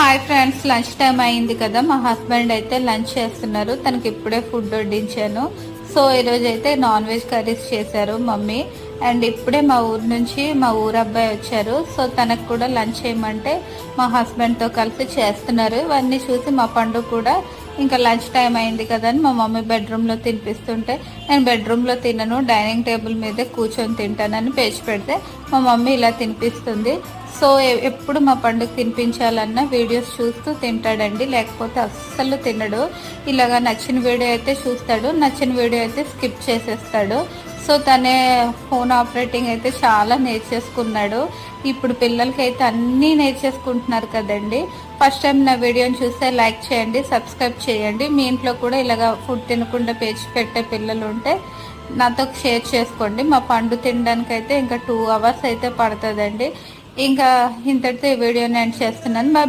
Hi friends, lunch time అయింది కదా. మా హస్బెండ్ అయితే లంచ్ చేస్తున్నారు. తనకి ఇప్పుడే ఫుడ్ వడ్డించాను. సో ఈరోజు అయితే నాన్ వెజ్ కర్రీస్ చేశారు మమ్మీ. అండ్ ఇప్పుడే మా ఊరు నుంచి మా ఊరు అబ్బాయి వచ్చారు. సో తనకు కూడా లంచ్ చేయమంటే మా హస్బెండ్తో కలిసి చేస్తున్నారు. ఇవన్నీ చూసి మా పండు కూడా ఇంకా లంచ్ టైం అయింది కదా అని మా మమ్మీ బెడ్రూమ్లో తినిపిస్తుంటే, నేను బెడ్రూమ్లో తినను, డైనింగ్ టేబుల్ మీదే కూర్చొని తింటానని పేచి పెడితే మా మమ్మీ ఇలా తినిపిస్తుంది. సో ఎప్పుడు మా పండుగ తినిపించాలన్న వీడియోస్ చూస్తూ తింటాడండి, లేకపోతే అస్సలు తినడు. ఇలాగా నచ్చిన వీడియో అయితే చూస్తాడు, నచ్చిన వీడియో అయితే స్కిప్ చేసేస్తాడు. సో తనే ఫోన్ ఆపరేటింగ్ అయితే చాలా నేర్చేసుకున్నాడు. ఇప్పుడు పిల్లలకి అయితే అన్నీ నేర్చేసుకుంటున్నారు కదండి. ఫస్ట్ టైం నా వీడియోని చూస్తే లైక్ చేయండి, సబ్స్క్రైబ్ చేయండి. మీ ఇంట్లో కూడా ఇలాగా ఫుడ్ తినకుండా పేచి పెట్టే పిల్లలు ఉంటే నాతో షేర్ చేసుకోండి. మా పండు తినడానికి అయితే ఇంకా 2 hours అయితే పడుతుందండి. ఇంకా ఇంతటితో ఈ వీడియోని ఎండ్ చేస్తున్నాను.